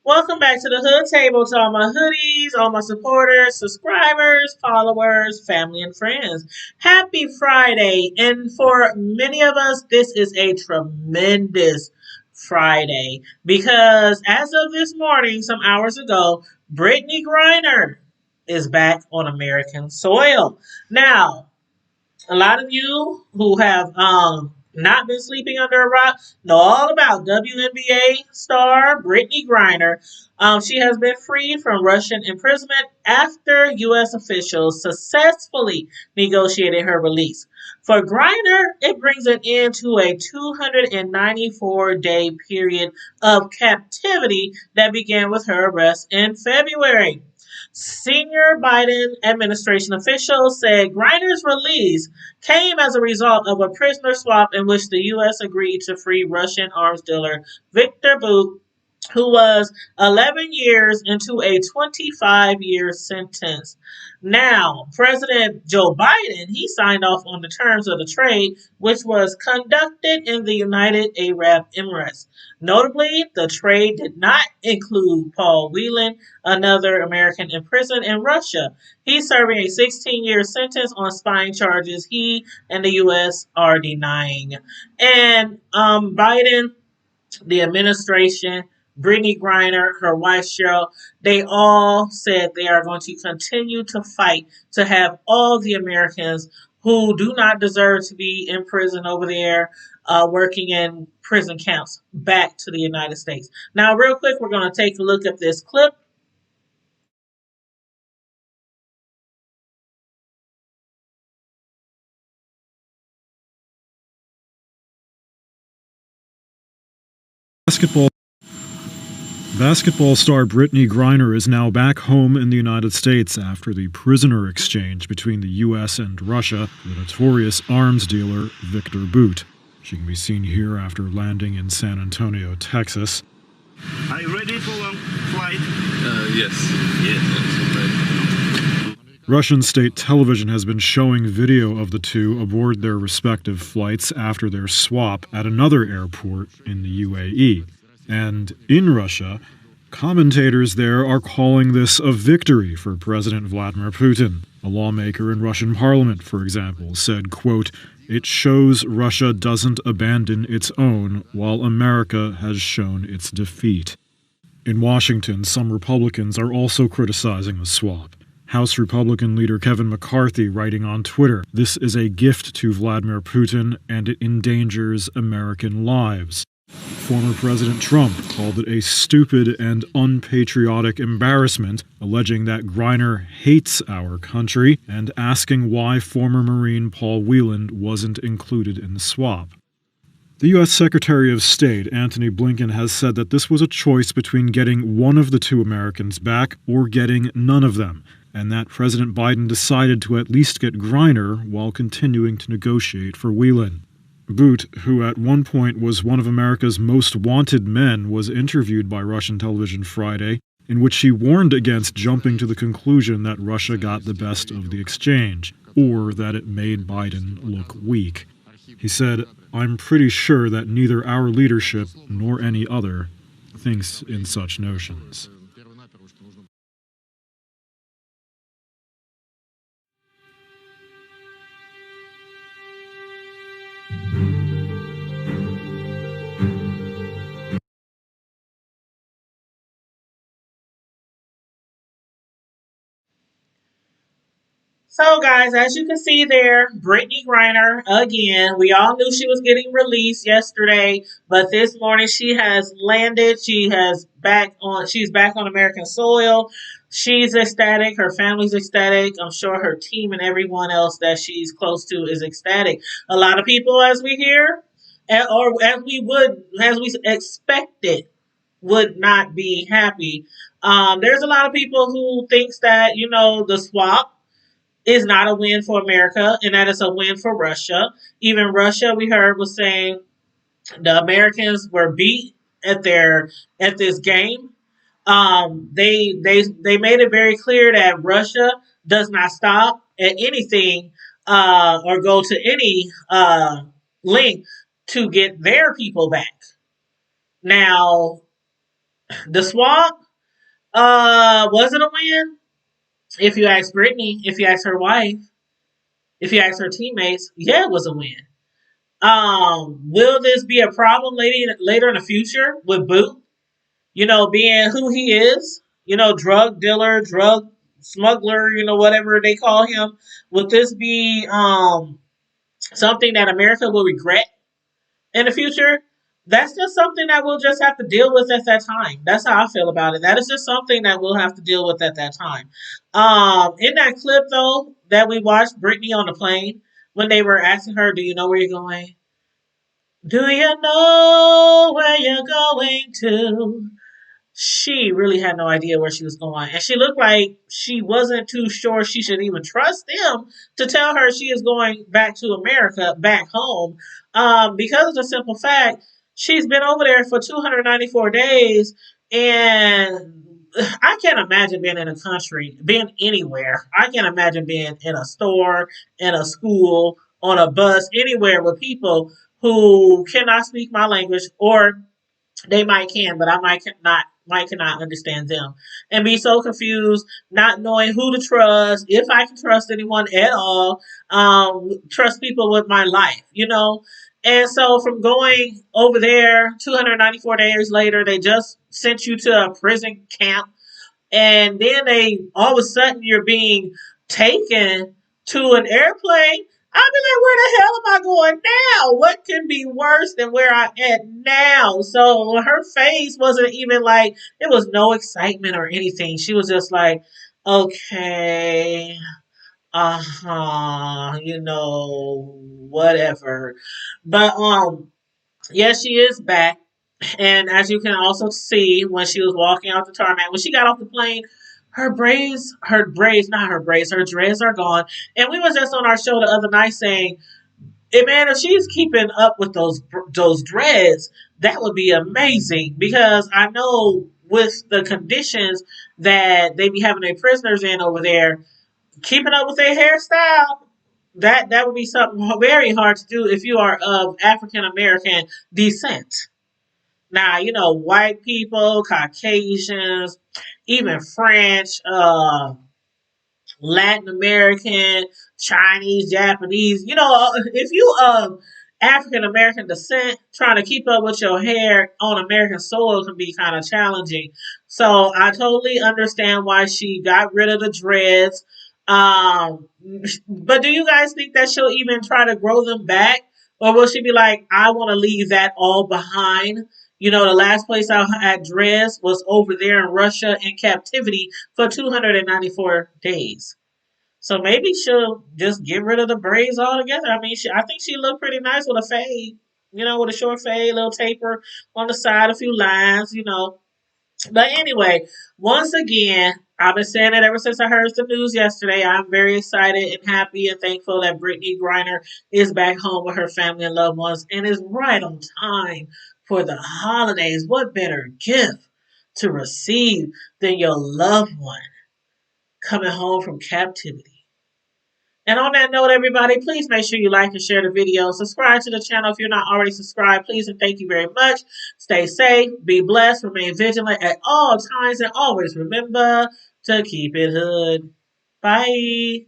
Welcome back to the Hood Table to all my hoodies, all my supporters, subscribers, followers, family, and friends. Happy Friday. And for many of us, this is a tremendous Friday because as of this morning, some hours ago, Brittney Griner is back on American soil. Now, a lot of you who have not been sleeping under a rock know all about WNBA star Brittney Griner. She has been freed from Russian imprisonment after U.S. officials successfully negotiated her release. For Griner, it brings an end to a 294-day period of captivity that began with her arrest in February. Senior Biden administration officials said Griner's release came as a result of a prisoner swap in which the U.S. agreed to free Russian arms dealer Victor Bout, who was 11 years into a 25-year sentence. Now, President Joe Biden, he signed off on the terms of the trade, which was conducted in the United Arab Emirates. Notably, the trade did not include Paul Whelan, another American imprisoned in Russia. He's serving a 16-year sentence on spying charges he and the U.S. are denying. And Biden, the administration, Brittney Griner, her wife Cheryl, they all said they are going to continue to fight to have all the Americans who do not deserve to be in prison over there, working in prison camps, back to the United States. Now, real quick, we're going to take a look at this clip. Basketball Basketball star Brittney Griner is now back home in the United States after the prisoner exchange between the U.S. and Russia, the notorious arms dealer Victor Bout. She can be seen here after landing in San Antonio, Texas. Are you ready for a flight? Yes. Yes. Russian state television has been showing video of the two aboard their respective flights after their swap at another airport in the UAE. And in Russia, commentators there are calling this a victory for President Vladimir Putin. A lawmaker in Russian parliament, for example, said, quote, "It shows Russia doesn't abandon its own, while America has shown its defeat." In Washington, some Republicans are also criticizing the swap. House Republican leader Kevin McCarthy writing on Twitter, "This is a gift to Vladimir Putin, and it endangers American lives." Former President Trump called it a stupid and unpatriotic embarrassment, alleging that Griner hates our country and asking why former Marine Paul Whelan wasn't included in the swap. The U.S. Secretary of State, Antony Blinken, has said that this was a choice between getting one of the two Americans back or getting none of them, and that President Biden decided to at least get Griner while continuing to negotiate for Whelan. Bout, who at one point was one of America's most wanted men, was interviewed by Russian television Friday, in which he warned against jumping to the conclusion that Russia got the best of the exchange, or that it made Biden look weak. He said, "I'm pretty sure that neither our leadership nor any other thinks in such notions." So, guys, as you can see there, Brittney Griner, again, we all knew she was getting released yesterday, but this morning she has landed. She's back on American soil. She's ecstatic. Her family's ecstatic. I'm sure her team and everyone else that she's close to is ecstatic. A lot of people, as we hear, or as we expected, would not be happy. There's a lot of people who thinks that, the swap is not a win for America and that is a win for Russia. Even Russia, we heard, was saying the Americans were beat at this game. They made it very clear that Russia does not stop at anything or go to any length to get their people back. Now, The swap, was it a win? If you ask Brittney, if you ask her wife, if you ask her teammates, yeah, it was a win. Will this be a problem later in the future with Boot? Being who he is, drug dealer, drug smuggler, whatever they call him. Would this be something that America will regret in the future? That's just something that we'll just have to deal with at that time. That's how I feel about it. That is just something that we'll have to deal with at that time. In that clip though that we watched, Brittney on the plane when they were asking her, "Do you know where you're going? Do you know where you're going to?" She really had no idea where she was going. And she looked like she wasn't too sure she should even trust them to tell her she is going back to America, back home, because of the simple fact she's been over there for 294 days. And I can't imagine being in a country, being anywhere. I can't imagine being in a store, in a school, on a bus, anywhere with people who cannot speak my language, or they might can, but I might cannot understand them, and be so confused, not knowing who to trust, if I can trust anyone at all, trust people with my life. And so from going over there, 294 days later, they just sent you to a prison camp, and then they all of a sudden you're being taken to an airplane. I'll be like, where the hell am I going now? What can be worse than where I'm at now? So her face wasn't even like, it was no excitement or anything. She was just like, okay, whatever. But yeah, she is back. And as you can also see, when she was walking out the tarmac, when she got off the plane, her dreads are gone. And we was just on our show the other night saying, hey man, if she's keeping up with those dreads, that would be amazing. Because I know with the conditions that they be having their prisoners in over there, keeping up with their hairstyle, that would be something very hard to do if you are of African American descent. Now, white people, Caucasians, even French, Latin American, Chinese, Japanese. If you of African American descent, trying to keep up with your hair on American soil can be kind of challenging. So I totally understand why she got rid of the dreads. But do you guys think that she'll even try to grow them back? Or will she be like, I want to leave that all behind? The last place I had dreads was over there in Russia in captivity for 294 days. So maybe she'll just get rid of the braids altogether. I mean, I think she looked pretty nice with a fade, with a short fade, little taper on the side, a few lines. But anyway, once again, I've been saying it ever since I heard the news yesterday. I'm very excited and happy and thankful that Brittney Griner is back home with her family and loved ones and is right on time for the holidays. What better gift to receive than your loved one coming home from captivity? And on that note, everybody, please make sure you like and share the video. Subscribe to the channel if you're not already subscribed. Please and thank you very much. Stay safe, be blessed, remain vigilant at all times, and always remember to keep it hood. Bye.